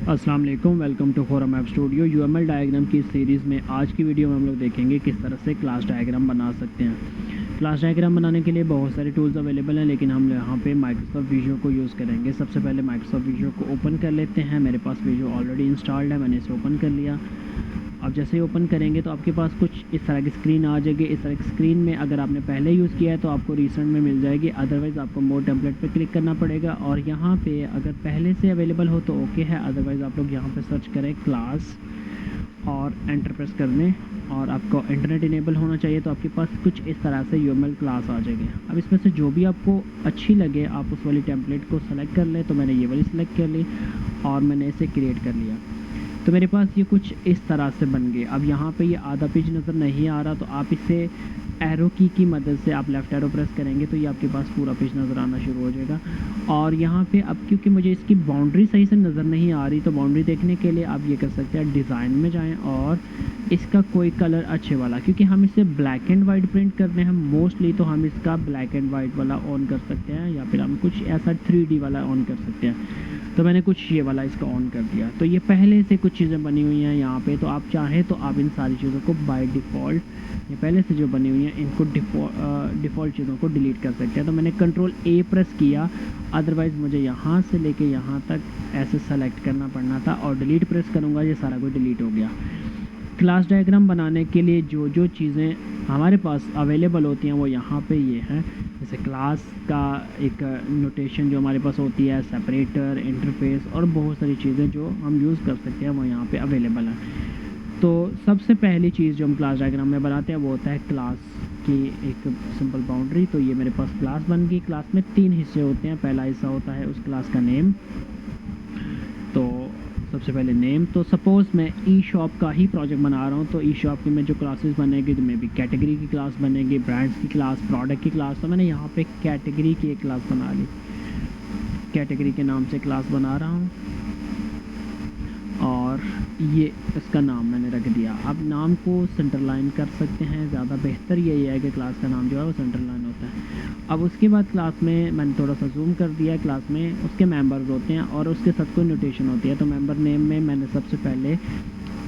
अस्सलाम वालेकुम, welcome to forum app studio. UML diagram की सीरीज़ में आज की वीडियो में हम लोग देखेंगे किस तरह से क्लास डायग्राम बना सकते हैं। क्लास डायग्राम बनाने के लिए बहुत सारे टूल्स अवेलेबल हैं, लेकिन हम यहाँ पे माइक्रोसॉफ्ट विजुअल को यूज़ करेंगे। सबसे पहले माइक्रोसॉफ्ट विजुअल को ओपन कर लेते हैं। मेरे पास विजुअल ऑलरेडी इंस्टॉल्ड है, मैंने इसे ओपन कर लिया। अब जैसे ही ओपन करेंगे तो आपके पास कुछ इस तरह की स्क्रीन आ जाएगी। इस तरह की स्क्रीन में अगर आपने पहले यूज़ किया है तो आपको रिसेंट में मिल जाएगी, अदरवाइज़ आपको मोर टेम्पलेट पे क्लिक करना पड़ेगा। और यहाँ पे अगर पहले से अवेलेबल हो तो ओके है, अदरवाइज़ आप लोग यहाँ पे सर्च करें क्लास और एंटर प्रेस कर लें। और आपको इंटरनेट इनेबल होना चाहिए, तो आपके पास कुछ इस तरह से यूएमएल क्लास आ जाएगी। अब इसमें से जो भी आपको अच्छी लगे आप उस वाली टेम्पलेट को सेलेक्ट कर लें। तो मैंने ये वाली सेलेक्ट कर ली और मैंने इसे क्रिएट कर लिया। तो मेरे पास ये कुछ इस तरह से बन गए। अब यहाँ पे ये आधा पेज नज़र नहीं आ रहा, तो आप इसे एरो की मदद से आप लेफ़्ट एरो प्रेस करेंगे तो ये आपके पास पूरा पेज नज़र आना शुरू हो जाएगा। और यहाँ पे अब क्योंकि मुझे इसकी बाउंड्री सही से नज़र नहीं आ रही, तो बाउंड्री देखने के लिए आप ये कर सकते हैं, डिज़ाइन में जाएं और इसका कोई कलर अच्छे वाला, क्योंकि हम इसे ब्लैक एंड वाइट प्रिंट करते हैं मोस्टली, तो हम इसका ब्लैक एंड वाइट वाला ऑन कर सकते हैं, या फिर हम कुछ ऐसा 3D वाला ऑन कर सकते हैं। तो मैंने कुछ ये वाला इसका ऑन कर दिया। तो ये पहले से कुछ चीज़ें बनी हुई हैं यहाँ पे, तो आप चाहें तो आप इन सारी चीज़ों को बाय डिफ़ॉल्ट, ये पहले से जो बनी हुई हैं इनको डिफ़ॉल्ट चीज़ों को डिलीट कर सकते हैं। तो मैंने कंट्रोल A प्रेस किया, अदरवाइज़ मुझे यहाँ से लेके यहाँ तक ऐसे सेलेक्ट करना पड़ना था, और डिलीट प्रेस करूँगा ये सारा कुछ डिलीट हो गया। क्लास डायग्राम बनाने के लिए जो जो चीज़ें हमारे पास अवेलेबल होती हैं वो यहाँ पे ये हैं। जैसे क्लास का एक नोटेशन जो हमारे पास होती है, सेपरेटर, इंटरफेस और बहुत सारी चीज़ें जो हम यूज़ कर सकते हैं वो यहाँ पे अवेलेबल हैं। तो सबसे पहली चीज़ जो हम क्लास डायग्राम में बनाते हैं वो होता है क्लास की एक सिंपल बाउंड्री। तो ये मेरे पास क्लास बन गई। क्लास में 3 हिस्से होते हैं। पहला हिस्सा होता है उस क्लास का नेम। तो सबसे पहले नेम, तो सपोज़ मैं ई शॉप का ही प्रोजेक्ट बना रहा हूँ, तो ई शॉप की में जो क्लासेस बनेगी तो मे भी कैटेगरी की क्लास बनेगी, ब्रांड्स की क्लास, प्रोडक्ट की क्लास। तो मैंने यहाँ पे कैटेगरी की एक क्लास बना ली, कैटेगरी के नाम से क्लास बना रहा हूँ और ये इसका नाम मैंने रख दिया। अब नाम को सेंटर लाइन कर सकते हैं, ज़्यादा बेहतर यही है कि क्लास का नाम जो है वो सेंटर लाइन होता है। अब उसके बाद क्लास में मैंने थोड़ा सा जूम कर दिया, क्लास में उसके मेंबर्स होते हैं और उसके साथ कोई नोटेशन होती है। तो मेंबर नेम में मैंने सबसे पहले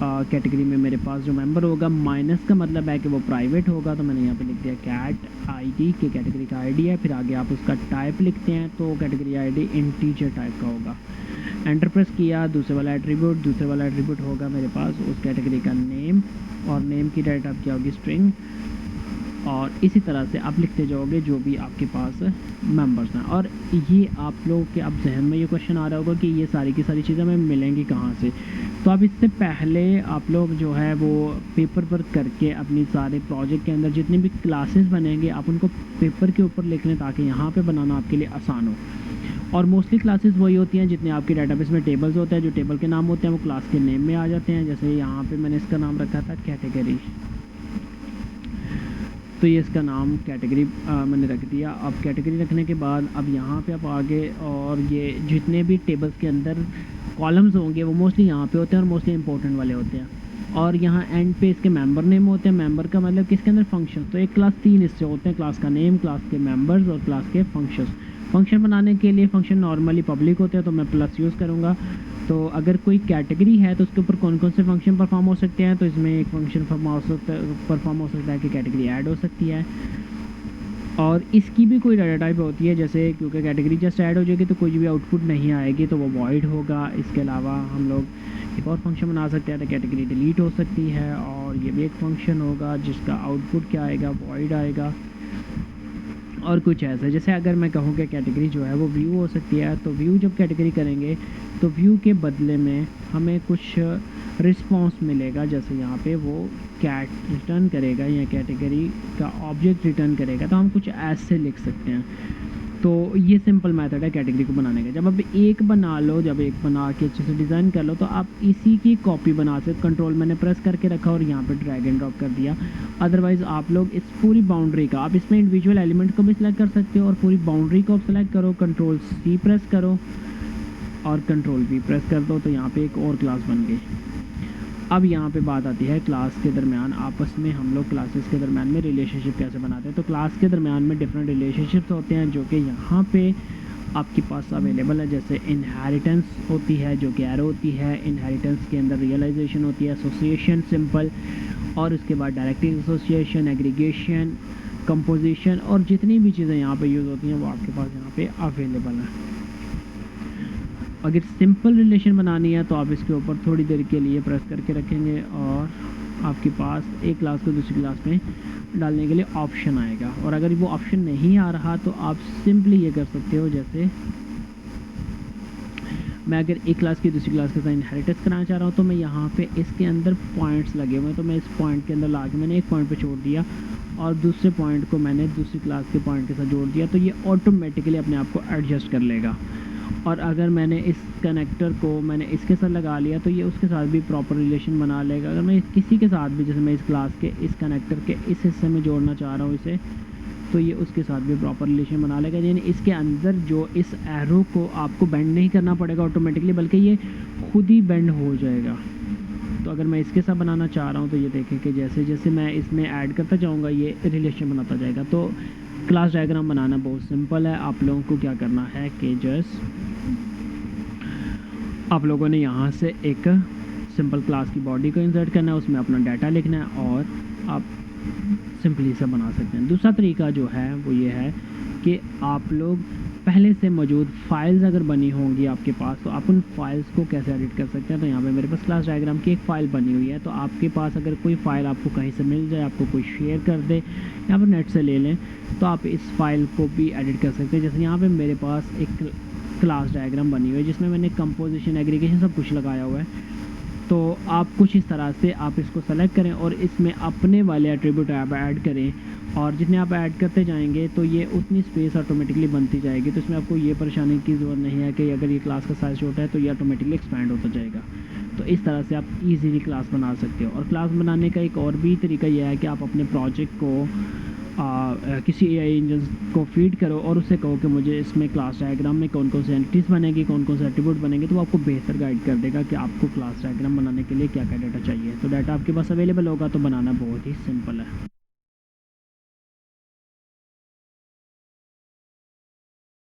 कैटेगरी में मेरे पास जो मेंबर होगा, माइनस का मतलब है कि वो प्राइवेट होगा, तो मैंने यहाँ पे लिख दिया कैट आईडी, के कैटेगरी का आईडी है। फिर आगे आप उसका टाइप लिखते हैं, तो कैटेगरी आईडी इंटीजर टाइप का होगा। एंटर प्रेस किया, दूसरे वाला एट्रीब्यूट होगा मेरे पास उस कैटेगरी का नेम, और नेम की डाटा टाइप क्या होगी स्ट्रिंग। और इसी तरह से आप लिखते जाओगे जो भी आपके पास मेंबर्स हैं। और ये आप लोगों के अब जहन में ये क्वेश्चन आ रहा होगा कि ये सारी की सारी चीज़ें हमें मिलेंगी कहाँ से। तो अब इससे पहले आप लोग जो है वो पेपर पर करके अपनी सारे प्रोजेक्ट के अंदर जितनी भी क्लासेस बनेंगे आप उनको पेपर के ऊपर लिख लें, ताकि यहाँ पे बनाना आपके लिए आसान हो। और मोस्टली क्लासेस वही होती हैं जितने आपके डाटाबेस में टेबल्स होते हैं, जो टेबल के नाम होते हैं वो क्लास के नेम में आ जाते हैं। जैसे यहाँ पे मैंने इसका नाम रखा था कैटेगरी, तो ये इसका नाम कैटेगरी मैंने रख दिया। अब कैटेगरी रखने के बाद अब यहाँ पे आप आगे, और ये जितने भी टेबल्स के अंदर कॉलम्स होंगे वो मोस्टली यहाँ पे होते हैं और मोस्टली इंपॉर्टेंट वाले होते हैं। और यहाँ एंड पे इसके मेंबर नेम होते हैं। मेंबर का मतलब किसके अंदर फंक्शन। तो एक क्लास 3 हिस्से होते हैं, क्लास का नेम, क्लास के मेंबर्स और क्लास के फंक्शंस। फंक्शन बनाने के लिए फंक्शन नॉर्मली पब्लिक होते हैं, तो मैं प्लस यूज़ करूँगा। तो अगर कोई कैटेगरी है तो उसके ऊपर कौन कौन से फंक्शन परफॉर्म हो सकते हैं, तो इसमें एक फंक्शन परफॉर्म हो सकता है कि कैटेगरी ऐड हो सकती है। और इसकी भी कोई डाटा टाइप होती है, जैसे क्योंकि कैटेगरी जस्ट ऐड हो जाएगी तो कोई भी आउटपुट नहीं आएगी, तो वो वॉइड होगा। इसके अलावा हम लोग एक और फंक्शन बना सकते हैं, तो कैटेगरी डिलीट हो सकती है, और ये भी एक फंक्शन होगा जिसका आउटपुट क्या आएगा, वॉइड आएगा। और कुछ ऐसे, जैसे अगर मैं कहूँ कि कैटेगरी जो है वो व्यू हो सकती है, तो व्यू जब कैटेगरी करेंगे तो व्यू के बदले में हमें कुछ रिस्पॉन्स मिलेगा। जैसे यहाँ पे वो कैट रिटर्न करेगा या कैटेगरी का ऑब्जेक्ट रिटर्न करेगा, तो हम कुछ ऐसे लिख सकते हैं। तो ये सिंपल मेथड है कैटेगरी को बनाने का। जब आप एक बना लो, जब एक बना के अच्छे से डिज़ाइन कर लो, तो आप इसी की कॉपी बना सकते। कंट्रोल मैंने प्रेस करके रखा और यहाँ पे ड्रैग एंड ड्रॉप कर दिया। अदरवाइज़ आप लोग इस पूरी बाउंड्री का, आप इसमें इंडिविजुअल एलिमेंट को भी सिलेक्ट कर सकते हो और पूरी बाउंड्री को सिलेक्ट करो, कंट्रोल C प्रेस करो और कंट्रोल V प्रेस कर दो, तो यहाँ पे एक और क्लास बन गई। अब यहाँ पे बात आती है क्लास के दरमियान आपस में हम लोग क्लासेस के दरमियान में रिलेशनशिप कैसे बनाते हैं। तो क्लास के दरमियान में डिफरेंट रिलेशनशिप्स होते हैं जो कि यहाँ पे आपके पास अवेलेबल है। जैसे इनहेरिटेंस होती है जो कि एरो होती है, इनहेरिटेंस के अंदर रियलाइजेशन होती है, एसोसिएशन सिंपल, और उसके बाद डायरेक्टिव एसोसिएशन, एग्रीगेशन, कंपोजिशन, और जितनी भी चीज़ें यहाँ पे यूज़ होती हैं वो आपके पास यहाँ पे अवेलेबल हैं। अगर सिंपल रिलेशन बनानी है तो आप इसके ऊपर थोड़ी देर के लिए प्रेस करके रखेंगे और आपके पास एक क्लास को दूसरी क्लास में डालने के लिए ऑप्शन आएगा। और अगर वो ऑप्शन नहीं आ रहा तो आप सिंपली ये कर सकते हो, जैसे मैं अगर एक क्लास की दूसरी क्लास के साथ इनहेरिटेंस कराना चाह रहा हूँ तो मैं यहाँ पे इसके अंदर पॉइंट्स लगे हुए हैं, तो मैं इस पॉइंट के अंदर ला के मैंने एक पॉइंट पे छोड़ दिया और दूसरे पॉइंट को मैंने दूसरी क्लास के पॉइंट के साथ जोड़ दिया, तो ये ऑटोमेटिकली अपने आप को एडजस्ट कर लेगा। और अगर मैंने इस कनेक्टर को मैंने इसके साथ लगा लिया तो ये उसके साथ भी प्रॉपर रिलेशन बना लेगा। अगर मैं किसी के साथ भी, जैसे मैं इस क्लास के इस कनेक्टर के इस हिस्से में जोड़ना चाह रहा हूँ इसे, तो ये उसके साथ भी प्रॉपर रिलेशन बना लेगा। यानी इसके अंदर जो इस एरो को आपको बेंड नहीं करना पड़ेगा ऑटोमेटिकली, बल्कि ये खुद ही बेंड हो जाएगा। तो अगर मैं इसके साथ बनाना चाह रहा हूँ तो ये देखें कि जैसे जैसे मैं इसमें ऐड करता जाऊँगा ये रिलेशन बनाता जाएगा। तो क्लास डायग्राम बनाना बहुत सिंपल है। आप लोगों को क्या करना है कि जस्ट आप लोगों ने यहाँ से एक सिंपल क्लास की बॉडी को इंसर्ट करना है, उसमें अपना डाटा लिखना है और आप सिंपली से बना सकते हैं। दूसरा तरीका जो है वो ये है कि आप लोग पहले से मौजूद फाइल्स अगर बनी होंगी आपके पास तो आप उन फाइल्स को कैसे एडिट कर सकते हैं। तो यहाँ पे मेरे पास क्लास डायग्राम की एक फ़ाइल बनी हुई है, तो आपके पास अगर कोई फ़ाइल आपको कहीं से मिल जाए, आपको कोई शेयर कर दे या फिर नेट से ले लें, तो आप इस फाइल को भी एडिट कर सकते हैं। जैसे यहाँ पर मेरे पास एक क्लास डायग्राम बनी हुई है जिसमें मैंने कंपोजिशन, एग्रीगेशन सब कुछ लगाया हुआ है। तो आप कुछ इस तरह से आप इसको सेलेक्ट करें और इसमें अपने वाले एट्रीब्यूट आप ऐड करें, और जितने आप ऐड करते जाएंगे तो ये उतनी स्पेस ऑटोमेटिकली बनती जाएगी। तो इसमें आपको ये परेशानी की ज़रूरत नहीं है कि अगर ये क्लास का साइज़ छोटा है तो ये ऑटोमेटिकली एक्सपैंड होता जाएगा। तो इस तरह से आप इजीली क्लास बना सकते हो। और क्लास बनाने का एक और भी तरीका यह है कि आप अपने प्रोजेक्ट को किसी एआई इंजन को फीड करो और उससे कहो कि मुझे इसमें क्लास डायग्राम में कौन कौन से एंटिटीज़ बनेगी, कौन कौन से एट्रीब्यूट बनेंगे, तो वो आपको बेहतर गाइड कर देगा कि आपको क्लास डायग्राम बनाने के लिए क्या क्या डाटा चाहिए। तो डाटा आपके पास अवेलेबल होगा तो बनाना बहुत ही सिंपल है।